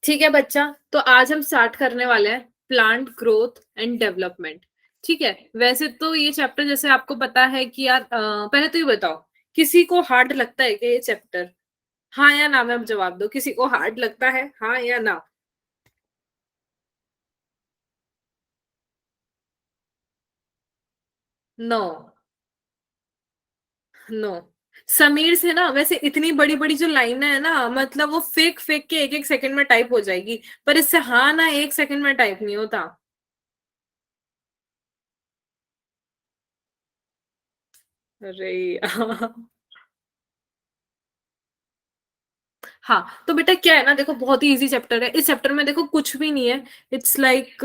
ठीक है बच्चा, तो आज हम स्टार्ट करने वाले हैं प्लांट ग्रोथ एंड डेवलपमेंट। ठीक है। वैसे तो ये चैप्टर जैसे आपको पता है कि यार पहले तो ये बताओ, किसी को हार्ड लगता है क्या ये चैप्टर? हाँ या ना में जवाब दो, किसी को हार्ड लगता है, हाँ या ना? नो। नो। समीर से ना वैसे इतनी बड़ी बड़ी जो लाइन है ना, मतलब वो फेक फेक के एक एक सेकंड में टाइप हो जाएगी, पर इससे हाँ ना एक सेकंड में टाइप नहीं होता। अरे यार। हाँ तो बेटा क्या है ना, देखो बहुत ही इजी चैप्टर है, इस चैप्टर में देखो कुछ भी नहीं है। इट्स लाइक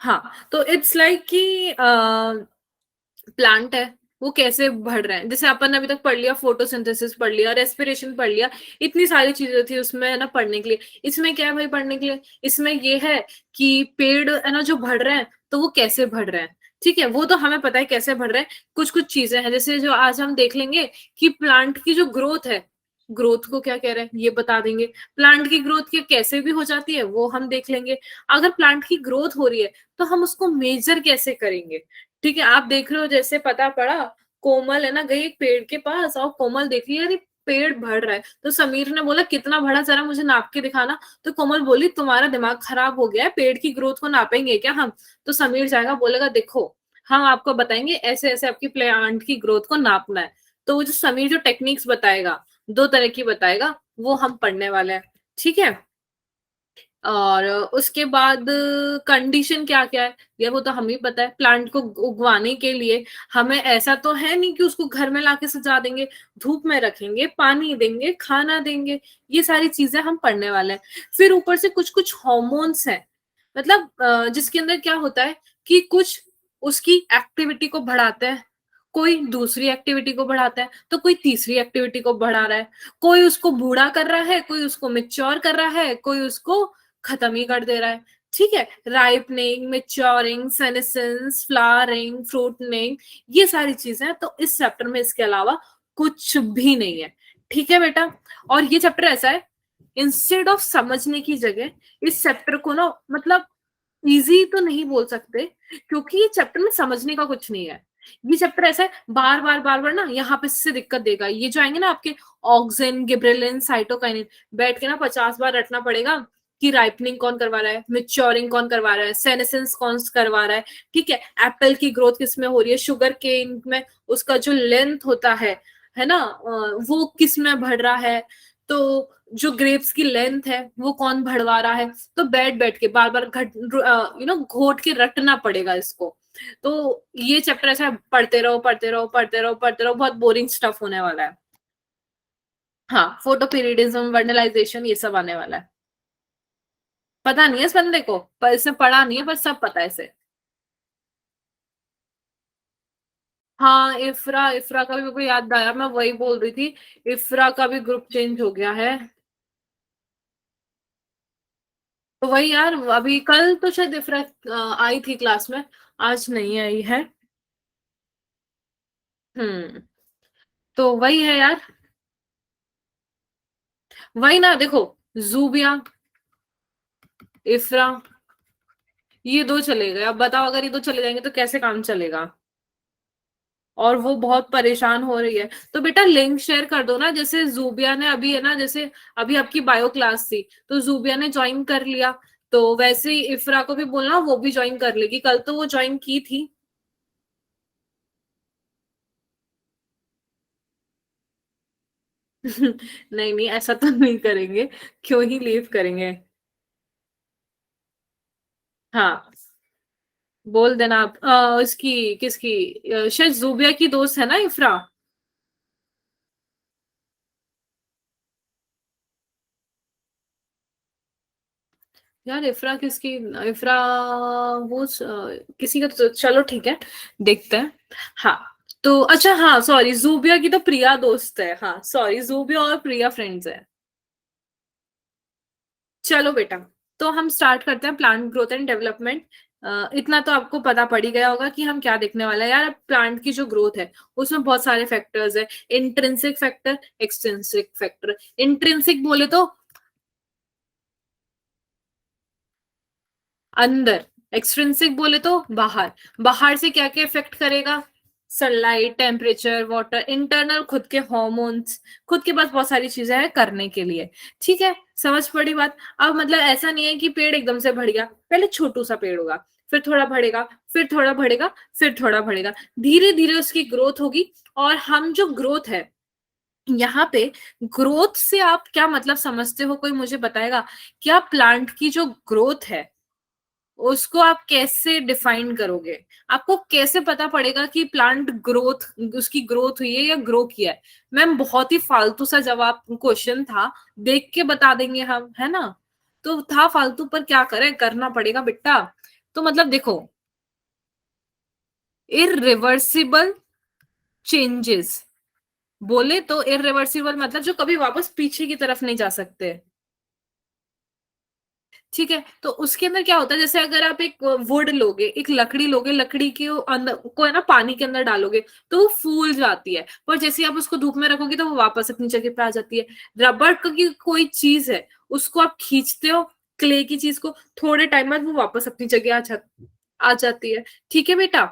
हाँ तो इट्स लाइक कि प्लांट है, वो कैसे बढ़ रहे हैं, जैसे अपन ने अभी तक पढ़ लिया, फोटोसिंथेसिस पढ़ लिया, रेस्पिरेशन पढ़ लिया, इतनी सारी चीजें थी उसमें है ना पढ़ने के लिए। इसमें क्या है भाई पढ़ने के लिए? इसमें ये है कि पेड़ है ना जो बढ़ रहे हैं, तो वो कैसे बढ़ रहे हैं। ठीक है, वो तो हमें पता है कैसे बढ़ रहे हैं। कुछ कुछ चीजें हैं जैसे जो आज हम देख लेंगे कि प्लांट की जो ग्रोथ है, ग्रोथ को क्या कह रहे हैं ये बता देंगे। प्लांट की ग्रोथ की कैसे भी हो जाती है वो हम देख लेंगे। अगर प्लांट की ग्रोथ हो रही है तो हम उसको मेजर कैसे करेंगे। ठीक है, आप देख रहे हो जैसे पता पड़ा, कोमल है ना गई एक पेड़ के पास और कोमल देख रही है अरे पेड़ बढ़ रहा है, तो समीर ने बोला कितना बढ़ा, जरा मुझे नाप के दिखाना। तो कोमल बोली तुम्हारा दिमाग खराब हो गया है, पेड़ की ग्रोथ को नापेंगे क्या हम? तो समीर जाएगा बोलेगा देखो, हम आपको बताएंगे ऐसे ऐसे आपकी प्लांट की ग्रोथ को नापना है। तो वो जो समीर जो टेक्निक्स बताएगा, दो तरह की बताएगा, वो हम पढ़ने वाले हैं। ठीक है। और उसके बाद कंडीशन क्या क्या है ये वो तो हमें पता है। प्लांट को उगवाने के लिए हमें ऐसा तो है नहीं कि उसको घर में लाके सजा देंगे, धूप में रखेंगे, पानी देंगे, खाना देंगे, ये सारी चीजें हम पढ़ने वाले हैं। फिर ऊपर से कुछ कुछ हॉर्मोन्स हैं, मतलब जिसके अंदर क्या होता है कि कुछ उसकी एक्टिविटी को बढ़ाते हैं, कोई दूसरी एक्टिविटी को बढ़ाता है, तो कोई तीसरी एक्टिविटी को बढ़ा रहा है, कोई उसको बूढ़ा कर रहा है, कोई उसको मिच्योर कर रहा है, कोई उसको खत्म ही कर दे रहा है। ठीक है, राइपनिंग, मिच्योरिंग, सेनेसेंस, फ्लावरिंग, फ्रूटनिंग, ये सारी चीजें हैं। तो इस चैप्टर में इसके अलावा कुछ भी नहीं है। ठीक है बेटा। और ये चैप्टर ऐसा है, इंस्टेड ऑफ समझने की जगह इस चैप्टर को ना, मतलब इजी तो नहीं बोल सकते, क्योंकि ये चैप्टर में समझने का कुछ नहीं है। ये चैप्टर ऐसा है, बार बार ना यहाँ पे इससे दिक्कत देगा, ये जो आएंगे ना आपके ऑक्सिन, गिबरेलिन, साइटोकाइनिन, बैठ के ना 50 बार रटना पड़ेगा कि राइपनिंग कौन करवा रहा है, मिच्योरिंग कौन करवा रहा है, सेनेसेंस कौन करवा रहा है। ठीक है, एप्पल की ग्रोथ किस में हो रही है, शुगर केन में उसका जो लेंथ होता है ना, वो किस में बढ़ रहा है। तो जो ग्रेप्स की लेंथ है वो कौन बढ़वा रहा है। तो बैठ बैठ के बार बार घट घोट के रटना पड़ेगा इसको। तो ये चैप्टर ऐसा है, पढ़ते रहो पढ़ते रहो पढ़ते रहो पढ़ते रहो, बहुत बोरिंग स्टफ होने वाला है। हाँ, फोटोपीरियडिज्म, वर्नलाइजेशन, ये सब आने वाला है। पता नहीं है इस बंदे को, पर इसने पढ़ा नहीं है, पर सब पता है इसे। हाँ, इफ्रा, इफ्रा का भी मेरे को याद आया, मैं वही बोल रही थी। इफ्रा का भी ग्रुप चेंज हो गया है। तो वही यार, अभी कल तो शायद इफ्रा आई थी क्लास में, आज नहीं आई है। हम्म। तो वही है यार। वही ना देखो, जूबिया, इफ्रा, ये दो चले गए। अब बताओ अगर ये दो चले जाएंगे तो कैसे काम चलेगा। और वो बहुत परेशान हो रही है। तो बेटा लिंक शेयर कर दो ना, जैसे जूबिया ने अभी है ना, जैसे अभी आपकी बायो क्लास थी तो जूबिया ने ज्वाइन कर लिया, तो वैसे ही इफ्रा को भी बोलना वो भी ज्वाइन कर लेगी, कल तो वो ज्वाइन की थी। नहीं नहीं, ऐसा तो नहीं करेंगे, क्यों ही लीव करेंगे। हाँ, बोल देना आप उसकी किसकी, शायद जूबिया की दोस्त है ना इफ्रा। यार इफ्रा किसकी, इफ्रा वो किसी का तो चलो ठीक है, देखते हैं। हाँ, तो अच्छा, हाँ सॉरी, जूबिया की तो प्रिया दोस्त है, हाँ सॉरी, जूबिया और प्रिया फ्रेंड्स है। चलो बेटा, तो हम स्टार्ट करते हैं प्लांट ग्रोथ एंड डेवलपमेंट। इतना तो आपको पता पड़ ही गया होगा कि हम क्या देखने वाला है यार। प्लांट की जो ग्रोथ है उसमें बहुत सारे फैक्टर्स है, intrinsic factor, extrinsic factor. Intrinsic बोले तो अंदर, एक्सट्रिंसिक बोले तो बाहर। बाहर से क्या क्या इफेक्ट करेगा? सनलाइट, टेम्परेचर, वाटर, इंटरनल खुद के हॉर्मोन्स, खुद के पास बहुत सारी चीजें हैं करने के लिए। ठीक है, समझ पड़ी बात? अब मतलब ऐसा नहीं है कि पेड़ एकदम से बढ़ गया, पहले छोटू सा पेड़ होगा, फिर थोड़ा बढ़ेगा, फिर थोड़ा बढ़ेगा, फिर थोड़ा बढ़ेगा, धीरे धीरे उसकी ग्रोथ होगी। और हम जो ग्रोथ है यहाँ पे, ग्रोथ से आप क्या मतलब समझते हो? कोई मुझे बताएगा क्या? प्लांट की जो ग्रोथ है उसको आप कैसे डिफाइन करोगे? आपको कैसे पता पड़ेगा कि प्लांट ग्रोथ, उसकी ग्रोथ हुई है या ग्रो किया है? मैम बहुत ही फालतू सा जवाब क्वेश्चन था, देख के बता देंगे हम, है ना? तो था फालतू, पर क्या करें, करना पड़ेगा बेटा। तो मतलब देखो, इरिवर्सिबल चेंजेस बोले तो, इरिवर्सिबल मतलब जो कभी वापस पीछे की तरफ नहीं जा सकते। ठीक है, तो उसके अंदर क्या होता है, जैसे अगर आप एक वुड लोगे, एक लकड़ी लोगे, लकड़ी के अंदर को है ना पानी के अंदर डालोगे तो वो फूल जाती है, पर जैसे आप उसको धूप में रखोगे तो वो वापस अपनी जगह पे आ जाती है। रबड़ की कोई चीज है, उसको आप खींचते हो, क्ले की चीज को, थोड़े टाइम बाद वो वापस अपनी जगह आ जाती है। ठीक है बेटा,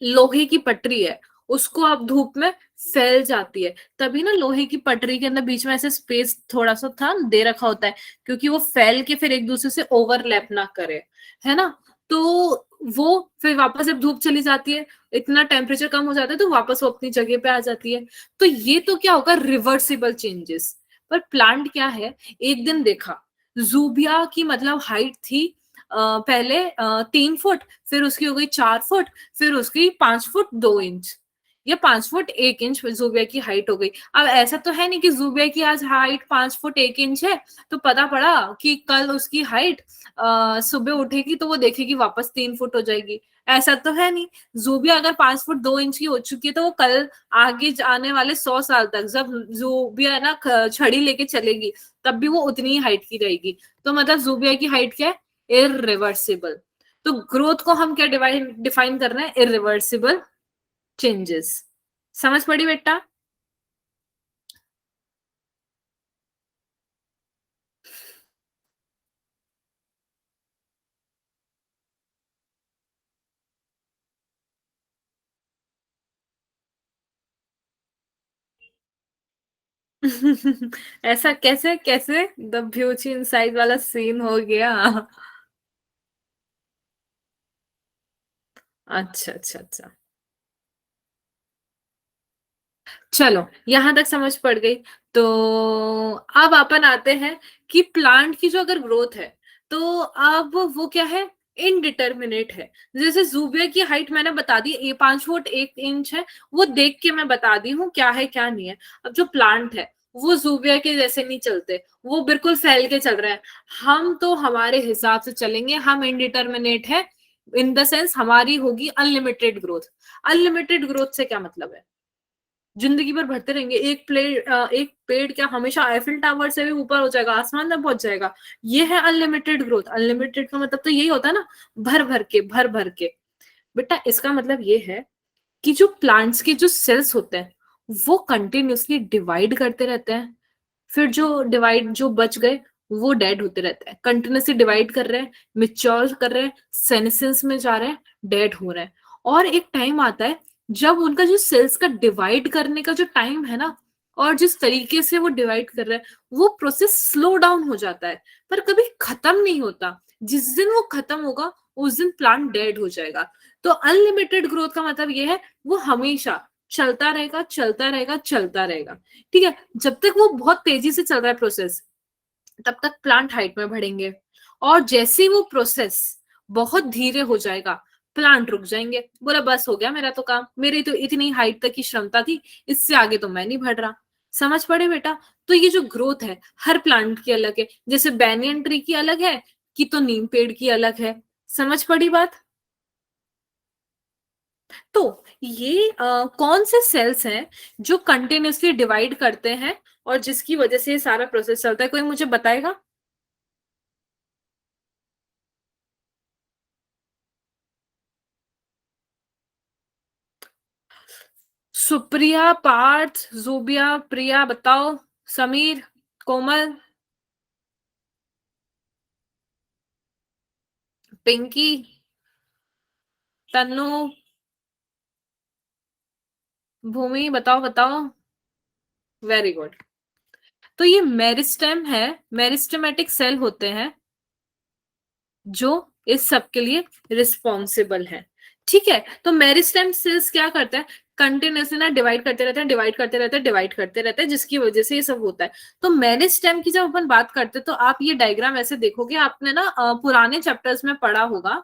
लोहे की पटरी है, उसको आप धूप में फैल जाती है, तभी ना लोहे की पटरी के अंदर बीच में ऐसे स्पेस थोड़ा सा था दे रखा होता है, क्योंकि वो फैल के फिर एक दूसरे से ओवरलैप ना करे, है ना? तो वो फिर वापस जब धूप चली जाती है, इतना टेम्परेचर कम हो जाता है, तो वापस वो अपनी जगह पे आ जाती है। तो ये तो क्या होगा, रिवर्सिबल चेंजेस। पर प्लांट क्या है, एक दिन देखा, जूबिया की मतलब हाइट थी पहले 3 फुट, फिर उसकी हो गई 4 फुट, फिर उसकी 5 फुट 2 इंच, या 5 फुट 1 इंच जूबिया की हाइट हो गई। अब ऐसा तो है नहीं कि जूबिया की आज हाइट 5 फुट 1 इंच है, तो पता पड़ा कि कल उसकी हाइट सुबह उठेगी तो वो देखेगी वापस 3 फुट हो जाएगी। ऐसा तो है नहीं। जूबिया अगर 5 फुट 2 इंच की हो चुकी है, तो वो कल आगे आने वाले 100 साल तक जब जूबिया है ना छड़ी लेके चलेगी, तब भी वो उतनी ही हाइट की रहेगी। तो मतलब जूबिया की हाइट क्या है? इरिवर्सिबल। तो ग्रोथ को हम क्या डिफाइन कर रहे हैं? Irreversible changes. समझ पड़ी बेटा? ऐसा कैसे कैसे द ब्यूटी इनसाइड वाला सीन हो गया? अच्छा अच्छा अच्छा, चलो यहां तक समझ पड़ गई। तो अब अपन आते हैं कि प्लांट की जो अगर ग्रोथ है, तो अब वो क्या है? इनडिटर्मिनेट है। जैसे जूबिया की हाइट मैंने बता दी, ये 5 फुट 1 इंच है, वो देख के मैं बता दी हूँ क्या है क्या नहीं है। अब जो प्लांट है वो जूबिया के जैसे नहीं चलते, वो बिल्कुल फैल के चल रहे हैं। हम तो हमारे हिसाब से चलेंगे, हम इनडिटर्मिनेट है, इन द सेंस हमारी होगी अनलिमिटेड ग्रोथ। अनलिमिटेड ग्रोथ से क्या मतलब है? जिंदगी भर बढ़ते रहेंगे। एक पेड़ क्या हमेशा आईफिल टावर से भी ऊपर हो जाएगा, आसमान में पहुंच जाएगा? ये है अनलिमिटेड ग्रोथ। अनलिमिटेड का मतलब तो यही होता है ना, भर भर के। बेटा इसका मतलब ये है कि जो प्लांट्स के जो सेल्स होते हैं वो कंटिन्यूअसली डिवाइड करते रहते हैं, फिर जो बच गए वो डेड होते रहते हैं। कंटिन्यूअसली डिवाइड कर रहे हैं, मिच्योर कर रहे हैं, सेनेसेंस में जा रहे हैं, डेड हो रहे हैं। और एक टाइम आता है जब उनका जो सेल्स का डिवाइड करने का जो टाइम है ना, और जिस तरीके से वो डिवाइड कर रहे हैं, वो प्रोसेस स्लो डाउन हो जाता है, पर कभी खत्म नहीं होता। जिस दिन वो खत्म होगा उस दिन प्लांट डेड हो जाएगा। तो अनलिमिटेड ग्रोथ का मतलब ये है, वो हमेशा चलता रहेगा चलता रहेगा चलता रहेगा। ठीक है, जब तक वो बहुत तेजी से चल रहा है प्रोसेस, तब तक प्लांट हाइट में बढ़ेंगे। और जैसे ही वो प्रोसेस बहुत धीरे हो जाएगा, प्लांट रुक जाएंगे, बोला बस हो गया मेरा तो काम, मेरी तो इतनी हाइट तक की क्षमता थी, इससे आगे तो मैं नहीं बढ़ रहा। समझ पड़े बेटा? तो ये जो ग्रोथ है हर प्लांट की अलग है, जैसे बैनियन ट्री की अलग है, कि तो नीम पेड़ की अलग है। समझ पड़ी बात? तो ये कौन से सेल्स हैं जो कंटिन्यूअसली डिवाइड करते हैं और जिसकी वजह से ये सारा प्रोसेस चलता है? कोई मुझे बताएगा? सुप्रिया, पार्थ, ज़ूबिया, प्रिया, बताओ। समीर, कोमल, पिंकी, तन्नू, भूमि, बताओ बताओ। Very good. तो ये मेरिस्टेम है, मेरिस्टेमेटिक सेल होते हैं जो इस सब के लिए रिस्पॉन्सिबल है। ठीक है, तो मेरिस्टेम सेल्स क्या करता है, कंटिन्यूसली ना डिवाइड करते रहते हैं, डिवाइड करते रहते हैं, डिवाइड करते रहते हैं, जिसकी वजह से ये सब होता है। तो मेरिस्टेम की जब अपन बात करते हैं तो आप ये डायग्राम ऐसे देखोगे, आपने ना पुराने चैप्टर्स में पढ़ा होगा,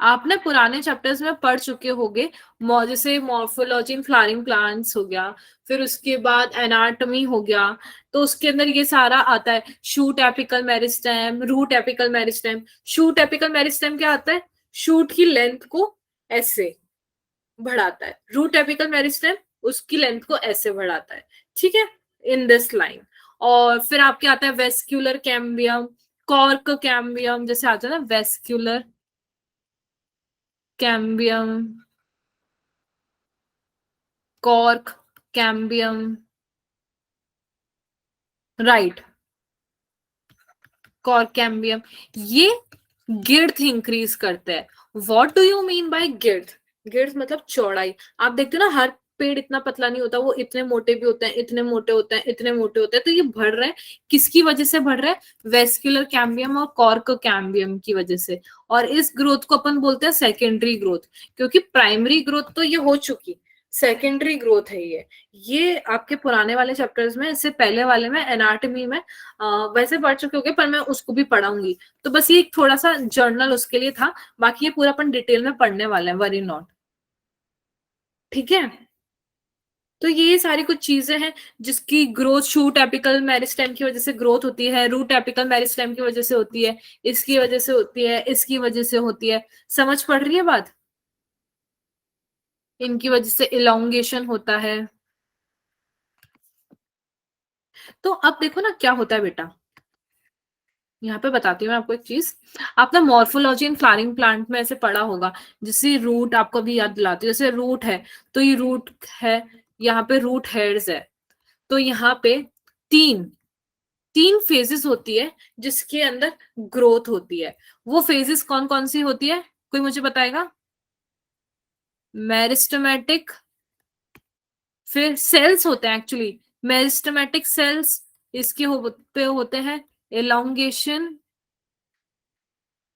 आपने पुराने चैप्टर्स में पढ़ चुके होंगे। जैसे मॉर्फोलॉजी इन फ्लावरिंग प्लांट्स हो गया, फिर उसके बाद एनाटॉमी हो गया, तो उसके अंदर ये सारा आता है। Shoot apical meristem, root apical meristem. Shoot apical meristem क्या आता है, शूट की लेंथ को ऐसे बढ़ाता है, रूट एपिकल मेरिस्टेम उसकी लेंथ को ऐसे बढ़ाता है। ठीक है, इन दिस लाइन। और फिर आपके आता है वेस्क्यूलर कैम्बियम, कॉर्क कैम्बियम, जैसे आता है ना vascular cambium, cork cambium, right, cork cambium. ये गिर्थ इंक्रीज करते हैं। What do you mean by girth? Girth मतलब चौड़ाई। आप देखते हो ना, हर पेड़ इतना पतला नहीं होता, वो इतने मोटे भी होते हैं, इतने मोटे होते हैं, इतने मोटे होते हैं। तो ये बढ़ रहे हैं, किसकी वजह से बढ़ रहा है, वेस्क्यूलर कैम्बियम और कॉर्क कैम्बियम की वजह से। और इस ग्रोथ को अपन बोलते हैं सेकेंडरी ग्रोथ, क्योंकि प्राइमरी ग्रोथ तो ये हो चुकी, सेकेंडरी ग्रोथ है ये आपके पुराने वाले चैप्टर्स में, इससे पहले वाले में एनाटॉमी में वैसे पढ़ चुके होंगे, पर मैं उसको भी पढ़ाऊंगी। तो बस ये थोड़ा सा जर्नल उसके लिए था, बाकी ये पूरा अपन डिटेल में पढ़ने वाले हैं, वरी नॉट। ठीक है, तो ये सारी कुछ चीजें हैं जिसकी ग्रोथ शूट एपिकल मेरिस्टेम की वजह से ग्रोथ होती है, रूट एपिकल मेरिस्टेम की वजह से होती है, इसकी वजह से होती है, इसकी वजह से होती है। समझ पड़ रही है बात? इनकी वजह से इलोंगेशन होता है। तो अब देखो ना क्या होता है बेटा, यहाँ पे बताती हूँ मैं आपको एक चीज। आपने मॉर्फोलॉजी इन फ्लावरिंग प्लांट में ऐसे पढ़ा होगा, जैसे रूट आपको भी याद दिलाती है, जैसे रूट है तो ये रूट है, यहाँ पे रूट हेयर्स है। तो यहाँ पे तीन तीन फेजेस होती है जिसके अंदर ग्रोथ होती है। वो फेजेस कौन कौन सी होती है, कोई मुझे बताएगा? मेरिस्टेमेटिक, फिर सेल्स होते हैं एक्चुअली, मेरिस्टेमेटिक सेल्स, इसके पे होते हैं एलोंगेशन,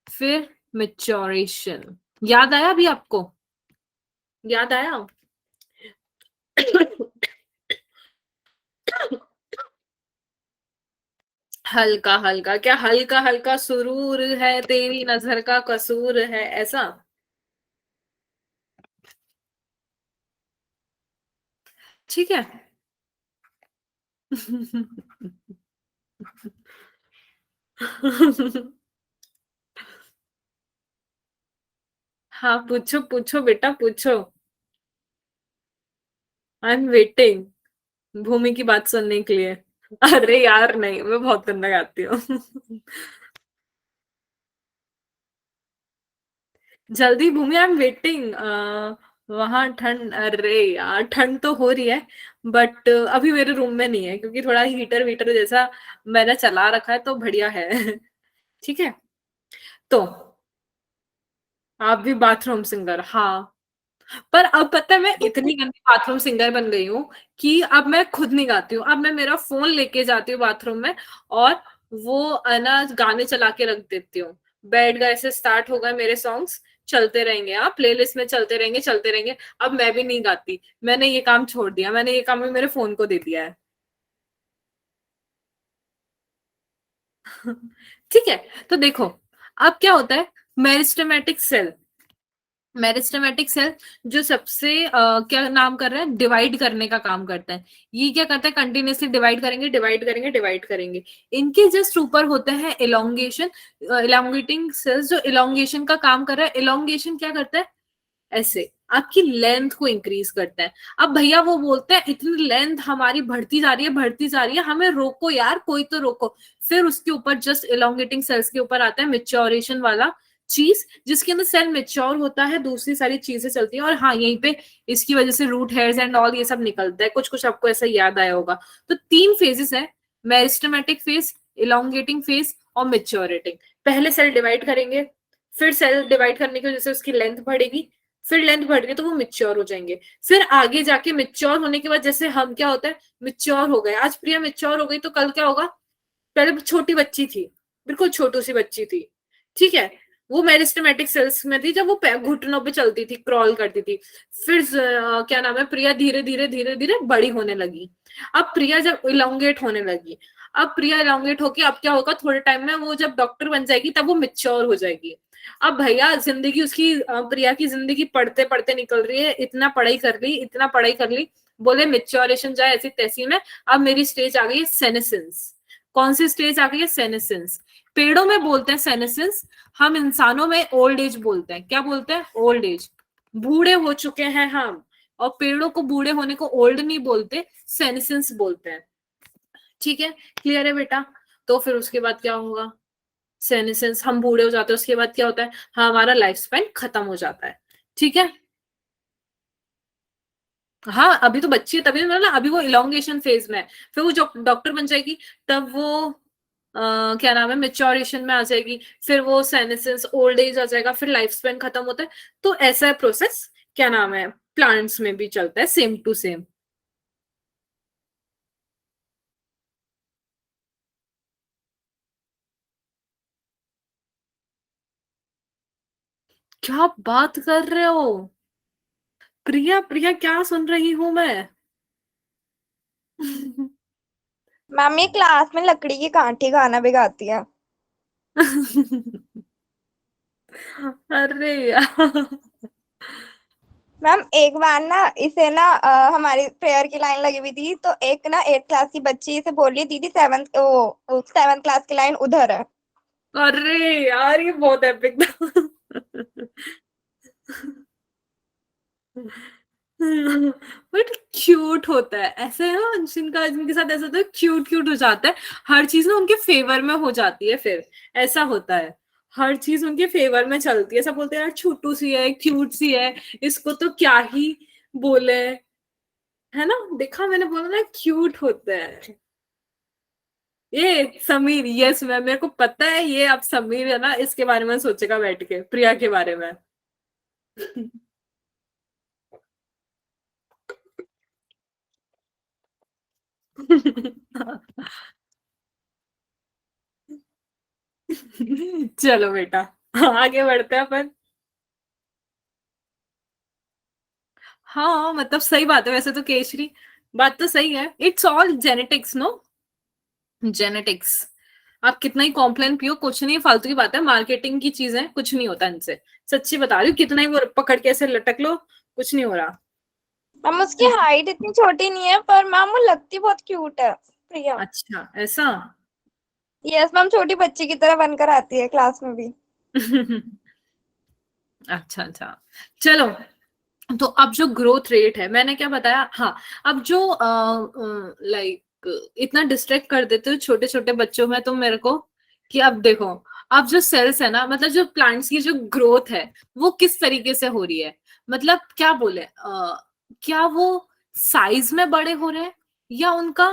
फिर मेच्योरेशन। याद आया अभी आपको? याद आया? हल्का हल्का क्या, हल्का हल्का सुरूर है, तेरी नजर का कसूर है, ऐसा? ठीक है। हाँ, पूछो पूछो बेटा पूछो। आई एम वेटिंग भूमि की बात सुनने के लिए। अरे यार नहीं, मैं बहुत गंदा गाती हूँ। जल्दी भूमि, आई एम वेटिंग। वहां ठंड, अरे यार ठंड तो हो रही है, बट अभी मेरे रूम में नहीं है, क्योंकि थोड़ा हीटर वीटर जैसा मैंने चला रखा है, तो बढ़िया है। ठीक है, तो आप भी बाथरूम सिंगर, हाँ। पर अब पता है, मैं इतनी गंदी बाथरूम सिंगर बन गई हूँ कि अब मैं खुद नहीं गाती हूँ, अब मैं मेरा फोन लेके जाती हूँ बाथरूम में, और वो ना गाने चला के रख देती हूँ। बैड गाय से स्टार्ट हो गए मेरे सॉन्ग्स, चलते रहेंगे, हाँ प्लेलिस्ट में चलते रहेंगे चलते रहेंगे। अब मैं भी नहीं गाती, मैंने ये काम छोड़ दिया, मैंने ये काम भी मेरे फोन को दे दिया है। ठीक है, तो देखो अब क्या होता है, मेरिस्टेमेटिक सेल, मेरिस्टेमेटिक सेल जो सबसे क्या नाम कर रहा है, डिवाइड करने का काम करता है। ये क्या करता है, कंटिन्यूसली डिवाइड करेंगे डिवाइड करेंगे डिवाइड करेंगे। इनके जस्ट ऊपर होता है इलोंगेशन, इलोंगेटिंग सेल्स जो इलोंगेशन का काम कर रहा है। इलोंगेशन क्या करता है, ऐसे आपकी लेंथ को इंक्रीज करता है। अब भैया वो बोलते हैं इतनी लेंथ हमारी बढ़ती जा रही है बढ़ती जा रही है, हमें रोको यार, कोई तो रोको। फिर उसके ऊपर जस्ट इलोंगेटिंग सेल्स के ऊपर आता है मेच्योरेशन वाला चीज जिसके अंदर सेल मेच्योर होता है, दूसरी सारी चीजें चलती है। और हाँ, यहीं पे इसकी वजह से रूट हेयर्स एंड ऑल ये सब निकलता है, कुछ कुछ आपको ऐसा याद आया होगा। तो 3 फेजेस है, मेरिस्टेमेटिक फेज, इलोंगेटिंग फेज और मेच्योरिटिंग। पहले सेल डिवाइड करेंगे, फिर सेल डिवाइड करने की वजह से उसकी लेंथ बढ़ेगी, फिर लेंथ बढ़ गई तो वो मिच्योर हो जाएंगे। फिर आगे जाके मिच्योर होने के बाद जैसे हम क्या होता है, मिच्योर हो गए, आज प्रिया मिच्योर हो गई तो कल क्या होगा, पहले छोटी बच्ची थी, बिल्कुल छोटू सी बच्ची थी, ठीक है, वो मेरिस्टेमेटिक सेल्स में थी, जब वो घुटनों पे चलती थी, क्रॉल करती थी। फिर क्या नाम है, प्रिया धीरे धीरे धीरे धीरे बड़ी होने लगी। अब प्रिया जब इलोंगेट होने लगी, अब प्रिया इलोंगेट होके अब क्या होगा, थोड़े टाइम में वो जब डॉक्टर बन जाएगी तब वो मिच्योर हो जाएगी। अब भैया जिंदगी उसकी, प्रिया की जिंदगी पढ़ते पढ़ते निकल रही है, इतना पढ़ाई कर ली, इतना पढ़ाई कर ली, बोले मेच्योरेशन जाए ऐसी तैसी में। अब मेरी स्टेज आ गई है सेनेसेंस। कौन सी स्टेज आ गई है, सेनेसेंस। पेड़ों में बोलते हैं सेनेसेंस, हम इंसानों में ओल्ड एज बोलते हैं। क्या बोलते हैं, ओल्ड एज। बूढ़े हो चुके हैं हम, और पेड़ों को बूढ़े होने को ओल्ड नहीं बोलते, सेनेसेंस बोलते हैं। ठीक है, क्लियर है बेटा। तो फिर उसके बाद क्या होगा, सेनेसेंस, हम बूढ़े हो जाते हैं, उसके बाद क्या होता है, हमारा लाइफ स्पैन खत्म हो जाता है। ठीक है, हाँ अभी तो बच्ची है, तभी मतलब अभी वो इलोंगेशन फेज में है। फिर वो जो डॉक्टर बन जाएगी तब वो क्या नाम है, मेच्योरेशन में आ जाएगी, फिर वो सेनेसेंस, ओल्ड एज आ जाएगा, फिर लाइफ स्पैन खत्म होता है। तो ऐसा है प्रोसेस, क्या नाम है, प्लांट्स में भी चलता है सेम टू सेम। क्या बात कर रहे हो, प्रिया प्रिया क्या सुन रही हूं मैं। मैम ये क्लास में लकड़ी की काठी खाना भिगाती है। अरे यार। मैम एक बार ना इसे ना हमारी प्रेयर की लाइन लगी हुई थी, तो एक ना 8th क्लास की बच्ची इसे बोल रही, दीदी 7th क्लास की लाइन उधर है। अरे यार ये बहुत एपिक था। बट क्यूट होता है ऐसे है ना, जिनका जिनके साथ ऐसा होता है क्यूट क्यूट हो जाता है, हर चीज ना उनके फेवर में हो जाती है फिर, ऐसा होता है, हर चीज उनके फेवर में चलती है, सब बोलते हैं यार छोटू सी है, क्यूट सी है, इसको तो क्या ही बोले, है ना, देखा मैंने बोला ना क्यूट होता है। ये समीर, यस मैम, मेरे को पता है ये, अब समीर है ना इसके बारे में सोचेगा बैठ के, प्रिया के बारे में। चलो बेटा, आगे बढ़ते हैं अपन। हाँ मतलब सही बात है वैसे तो केशरी, बात तो सही है, it's all genetics no, genetics. आप कितना ही कॉम्प्लेन पियो, कुछ नहीं, फालतू की बात है, मार्केटिंग की चीज है, कुछ नहीं होता इनसे। सच्ची बता रही हूँ, कितना ही वो पकड़ के ऐसे लटक लो, कुछ नहीं हो रहा। मैम उसकी हाइट इतनी छोटी नहीं है, पर मैम वो लगती बहुत क्यूट है प्रिया। अच्छा ऐसा। यस मैम, छोटी बच्ची की तरह बनकर आती है क्लास में भी। अच्छा अच्छा, चलो। तो अब जो ग्रोथ रेट है, मैंने क्या बताया, हाँ, अब जो लाइक इतना डिस्ट्रैक्ट कर देते हो छोटे छोटे बच्चों में तुम मेरे को, कि अब देखो, अब जो सेल्स है ना, मतलब जो प्लांट्स की जो ग्रोथ है वो किस तरीके से हो रही है, मतलब क्या बोले, क्या वो साइज में बड़े हो रहे हैं, या उनका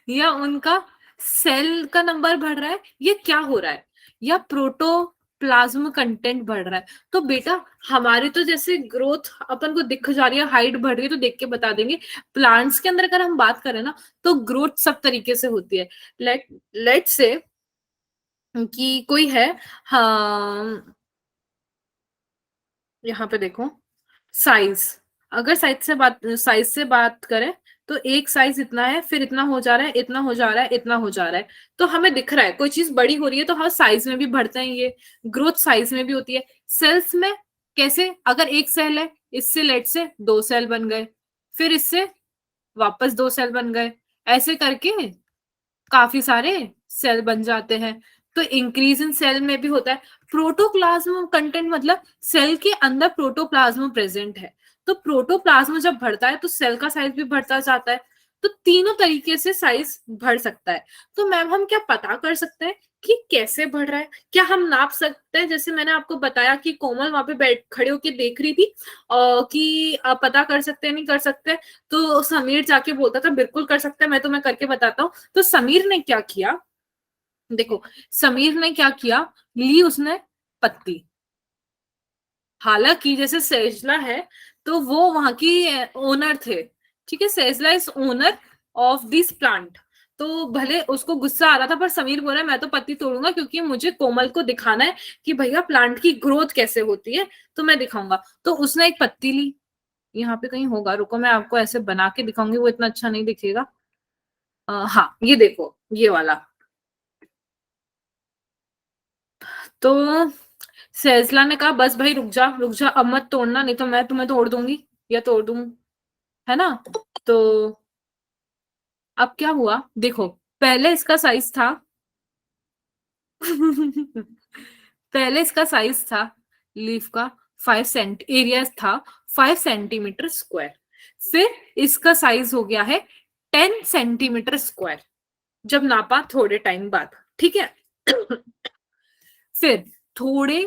या उनका सेल का नंबर बढ़ रहा है, ये क्या हो रहा है, या प्रोटोप्लाज्म कंटेंट बढ़ रहा है। तो बेटा हमारी तो जैसे ग्रोथ अपन को दिख जा रही है, हाइट बढ़ रही है तो देख के बता देंगे। प्लांट्स के अंदर अगर हम बात करें ना, तो ग्रोथ सब तरीके से होती है। लेट लेट से कि कोई है, हाँ, यहाँ पे देखो, साइज, अगर साइज से बात करें, तो एक साइज इतना है, फिर इतना हो जा रहा है, इतना हो जा रहा है, इतना हो जा रहा है। तो हमें दिख रहा है कोई चीज बड़ी हो रही है, तो हाँ साइज में भी बढ़ते हैं ये, ग्रोथ साइज में भी होती है। सेल्स में कैसे, अगर एक सेल है, इससे लेट से 2 सेल बन गए, फिर इससे वापस 2 सेल बन गए, ऐसे करके काफी सारे सेल बन जाते हैं। तो इंक्रीज इन सेल में भी होता है। प्रोटोप्लाज्म कंटेंट मतलब सेल के अंदर प्रोटोप्लाज्म प्रेजेंट है, तो प्रोटोप्लाज्म जब बढ़ता है तो सेल का साइज भी बढ़ता जाता है। तो तीनों तरीके से साइज बढ़ सकता है। तो मैम हम क्या पता कर सकते हैं कि कैसे बढ़ रहा है? क्या हम नाप सकते हैं? जैसे मैंने आपको बताया कि कोमल वहां पे बैठ खड़े होके देख रही थी कि पता कर सकते हैं नहीं कर सकते, तो समीर जाके बोलता था बिल्कुल कर सकते हैं, मैं तुम्हें करके बताता हूँ। तो समीर ने क्या किया, देखो समीर ने क्या किया, ली उसने पत्ती। हालांकि जैसे सेजला है तो वो वहां की ओनर थे, ठीक है, Sejla is owner of this plant. तो भले उसको गुस्सा आ रहा था, पर समीर बोला मैं तो पत्ती तोड़ूंगा क्योंकि मुझे कोमल को दिखाना है कि भैया प्लांट की ग्रोथ कैसे होती है, तो मैं दिखाऊंगा। तो उसने एक पत्ती ली, यहाँ पे कहीं होगा, रुको मैं आपको ऐसे बना के दिखाऊंगी, वो इतना अच्छा नहीं दिखेगा। हाँ ये देखो ये वाला। तो सेजला ने कहा बस भाई रुक जा अब मत तोड़ना, नहीं तो मैं तुम्हें तोड़ दूंगी या तोड़ दूं, है ना। तो अब क्या हुआ देखो, पहले इसका साइज था पहले इसका साइज था लीफ का 5 सेंट एरिया था 5 सेंटीमीटर स्क्वायर। फिर इसका साइज हो गया है 10 सेंटीमीटर स्क्वायर, जब नापा थोड़े टाइम बाद, ठीक है। फिर थोड़े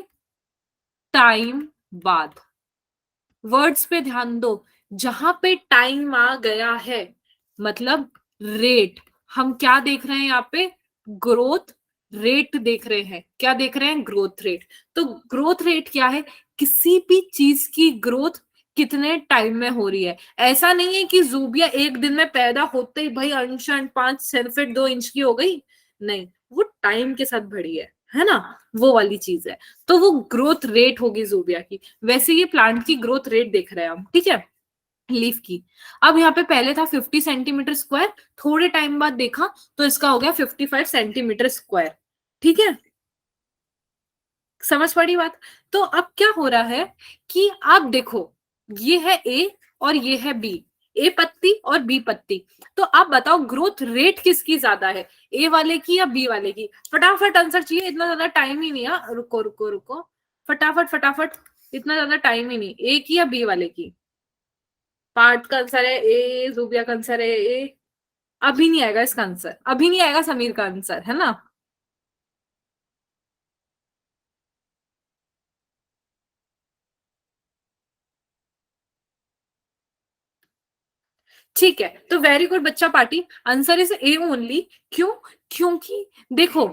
टाइम बाद, वर्ड्स पे ध्यान दो, जहां पे टाइम आ गया है मतलब रेट, हम क्या देख रहे हैं यहाँ पे, ग्रोथ रेट देख रहे हैं, क्या देख रहे हैं, ग्रोथ रेट। तो ग्रोथ रेट क्या है, किसी भी चीज की ग्रोथ कितने टाइम में हो रही है। ऐसा नहीं है कि जूबिया एक दिन में पैदा होते ही भाई अंशान 5 फीट 2 इंच की हो गई, नहीं, वो टाइम के साथ बढ़ी है ना, वो वाली चीज है। तो वो ग्रोथ रेट होगी जूबिया की। वैसे ये प्लांट की ग्रोथ रेट देख रहे हैं हम, ठीक है, लीफ की। अब यहाँ पे पहले था 50 सेंटीमीटर स्क्वायर, थोड़े टाइम बाद देखा तो इसका हो गया 55 सेंटीमीटर स्क्वायर, ठीक है, समझ पड़ी बात। तो अब क्या हो रहा है कि आप देखो, ये है ए और ये है बी, ए पत्ती और बी पत्ती। तो आप बताओ ग्रोथ रेट किसकी ज्यादा है, ए वाले की या बी वाले की? फटाफट आंसर चाहिए, इतना ज्यादा टाइम ही नहीं है, रुको रुको रुको, फटाफट फटाफट, इतना ज्यादा टाइम ही नहीं, ए की या बी वाले की? पार्ट का आंसर है ए, जूबिया का आंसर है ए। अभी नहीं आएगा इसका आंसर, अभी नहीं आएगा समीर का आंसर, है ना। ठीक है, तो वेरी गुड बच्चा party, answer is A only. क्यों? क्योंकि देखो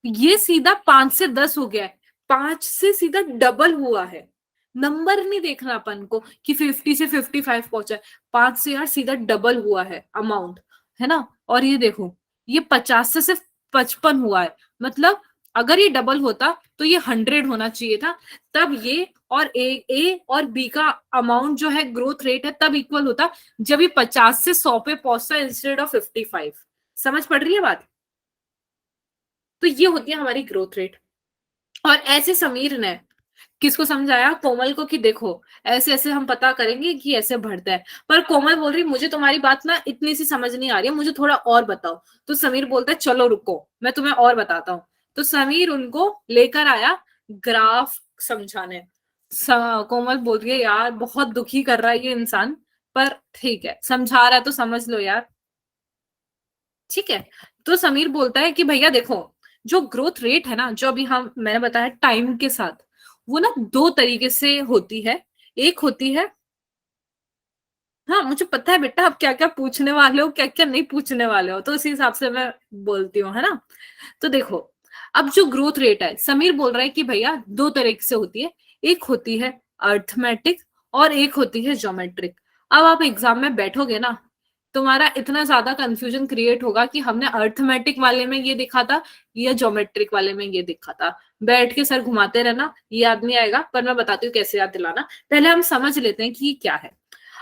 ये सीधा 5 से 10 हो गया है, 5 से सीधा डबल हुआ है। नंबर नहीं देखना अपन को कि 50 से 55 पहुंचा है, 5 से यार सीधा डबल हुआ है अमाउंट, है ना। और ये देखो ये 50 से सिर्फ 55 हुआ है, मतलब अगर ये डबल होता तो ये 100 होना चाहिए था, तब ये और ए और बी का अमाउंट जो है ग्रोथ रेट है तब इक्वल होता, जब ये 50 से 100 पे पहुंचता है इंस्टेड ऑफ 55। समझ पड़ रही है बात। तो ये होती है हमारी ग्रोथ रेट। और ऐसे समीर ने किसको समझाया, कोमल को, कि देखो ऐसे ऐसे हम पता करेंगे कि ऐसे बढ़ता है। पर कोमल बोल रही मुझे तुम्हारी बात ना इतनी सी समझ नहीं आ रही है, मुझे थोड़ा और बताओ। तो समीर बोलता है चलो रुको मैं तुम्हें और बताता हूँ। तो समीर उनको लेकर आया ग्राफ समझाने। कोमल बोल रही है यार बहुत दुखी कर रहा है ये इंसान, पर ठीक है समझा रहा है तो समझ लो यार, ठीक है। तो समीर बोलता है कि भैया देखो, जो ग्रोथ रेट है ना, जो अभी हम मैंने बताया टाइम के साथ, वो ना दो तरीके से होती है। एक होती है, हाँ मुझे पता है बेटा आप क्या क्या पूछने वाले हो क्या क्या नहीं पूछने वाले हो, तो उसी हिसाब से मैं बोलती हूँ, है ना। तो देखो अब जो ग्रोथ रेट है, समीर बोल रहा है कि भैया दो तरीके से होती है, एक होती है अर्थमेटिक और एक होती है ज्योमेट्रिक। अब आप एग्जाम में बैठोगे ना, तुम्हारा इतना ज्यादा कंफ्यूजन क्रिएट होगा कि हमने अर्थमेटिक वाले में ये देखा था या ज्योमेट्रिक वाले में ये देखा था। बैठ के सर घुमाते रहना, याद नहीं आएगा, पर मैं बताती हूँ कैसे याद दिलाना। पहले हम समझ लेते हैं कि ये क्या है।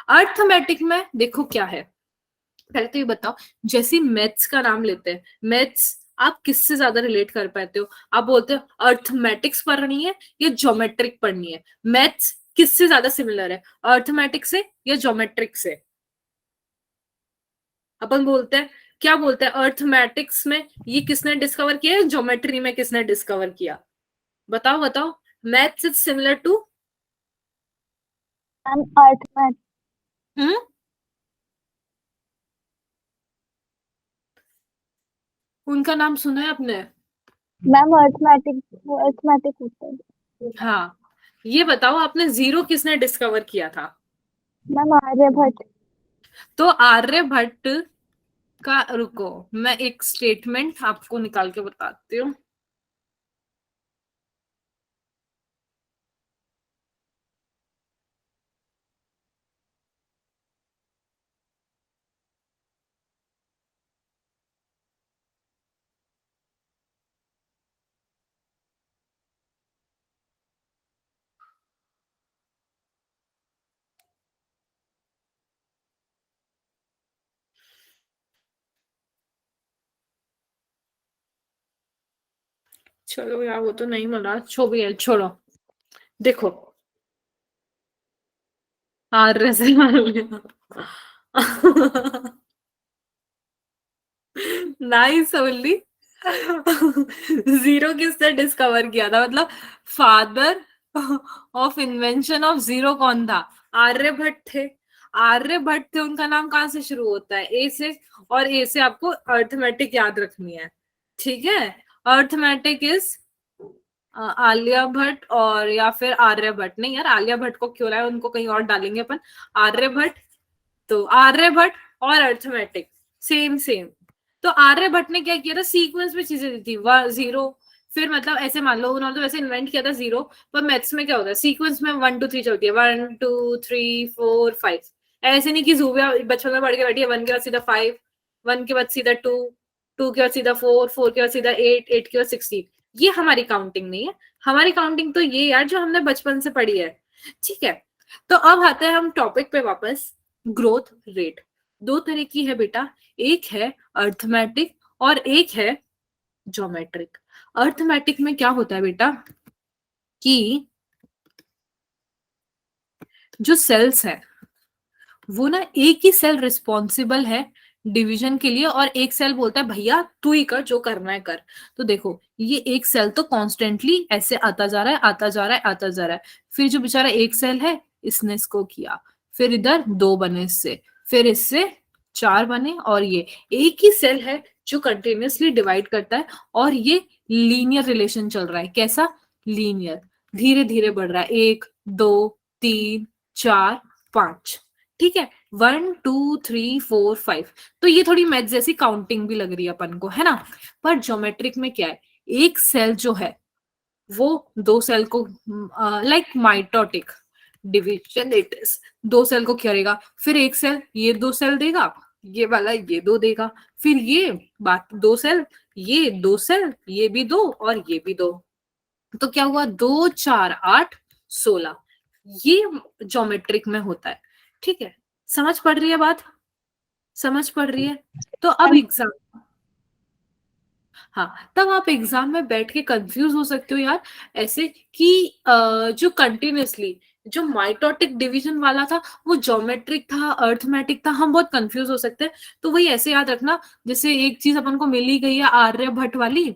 अर्थमेटिक में देखो क्या है, पहले तो ये बताओ, जैसे मैथ्स का नाम लेते हैं, मैथ्स आप किससे ज्यादा रिलेट कर पाते हो? आप बोलते हो अर्थमेटिक्स पढ़नी है या ज्योमेट्रिक पढ़नी है? मैथ्स किससे ज्यादा सिमिलर है, अर्थमेटिक से या ज्योमेट्रिक से? अपन बोलते हैं, क्या बोलते हैं, अर्थमेटिक्स में ये किसने डिस्कवर किया है, ज्योमेट्री में किसने डिस्कवर किया? बताओ बताओ। Maths is similar to, ma'am earth में। हम्म, उनका नाम सुना है आपने? मैम अर्थमेटिक अर्थमेटिक होता है। हाँ, ये बताओ आपने जीरो किसने डिस्कवर किया था? मैम आर्यभट्ट। तो आर्यभट्ट का, रुको मैं एक स्टेटमेंट आपको निकाल के बताती हूँ। चलो यार, वो तो नहीं मिला, छो भी है, छोड़ो। देखो, आर्य से मान लिया। Nice only. जीरो किसने डिस्कवर किया था, मतलब father of invention of zero कौन था? आर्यभट्ट थे। आर्यभट्ट थे, उनका नाम कहाँ से शुरू होता है? ए से। और ए से आपको अर्थमेटिक याद रखनी है, ठीक है? अर्थमेटिक इज आलिया भट्ट, और या फिर आर्यभट्ट। नहीं यार, आलिया भट्ट को क्यों लाए, उनको कहीं और डालेंगे अपन। आर्यभट्ट। तो आर्यभट्ट और अर्थमेटिक सेम सेम। तो आर्यभट्ट ने क्या किया था, सीक्वेंस में चीजें दी थी, जीरो। फिर मतलब ऐसे मान लो, उन्होंने तो वैसे इन्वेंट किया था जीरो। पर मैथ्स में क्या होता है, सीक्वेंस में 1 2 3 चलती है, 1 2 3 4 5। ऐसे नहीं कि जूबिया बचपन में पढ़ के बैठी है, 1 के बाद सीधा 5, 1 के बाद सीधा 2, 2 के बाद सीधा 4, 4 के बाद सीधा 8, 8 के बाद 16। ये हमारी काउंटिंग नहीं है। हमारी काउंटिंग तो ये यार जो हमने बचपन से पढ़ी है, ठीक है? तो अब आते हैं हम टॉपिक पे वापस। ग्रोथ रेट दो तरह की है बेटा, एक है अर्थमेटिक और एक है ज्योमेट्रिक। अर्थमेटिक में क्या होता है बेटा कि जो सेल्स है वो ना, एक ही सेल रिस्पॉन्सिबल है डिवीजन के लिए, और एक सेल बोलता है भैया तू ही कर, जो करना है कर। तो देखो, ये एक सेल तो कॉन्स्टेंटली ऐसे आता जा रहा है, आता जा रहा है, आता जा रहा है। फिर जो बेचारा एक सेल है, इसने इसको किया, फिर इधर दो बने इससे, फिर इससे चार बने, और ये एक ही सेल है जो कंटिन्यूअसली डिवाइड करता है। और ये लीनियर रिलेशन चल रहा है। कैसा? लीनियर। धीरे धीरे बढ़ रहा है, 1 2 3 4 5। ठीक है, 1 2 3 4 5। तो ये थोड़ी मैथ जैसी काउंटिंग भी लग रही है अपन को, है ना? पर ज्योमेट्रिक में क्या है, एक सेल जो है वो दो सेल को, like mitotic division it is, दो सेल को करेगा। फिर एक सेल ये दो सेल देगा, ये वाला ये दो देगा। फिर ये बात दो सेल, ये दो सेल, ये भी दो और ये भी दो। तो क्या हुआ, 2 4 8 16। ये ज्योमेट्रिक में होता है, ठीक है? समझ पड़ रही है बात? समझ पड़ रही है? तो अब एग्जाम, हाँ, तब आप एग्जाम में बैठ के कंफ्यूज हो सकते हो यार, ऐसे कि जो कंटिन्यूअसली जो माइटोटिक डिवीजन वाला था वो ज्योमेट्रिक था, अर्थमेटिक था, हम बहुत कंफ्यूज हो सकते हैं। तो वही ऐसे याद रखना, जैसे एक चीज अपन को मिल ही गई है आर्यभट्ट वाली।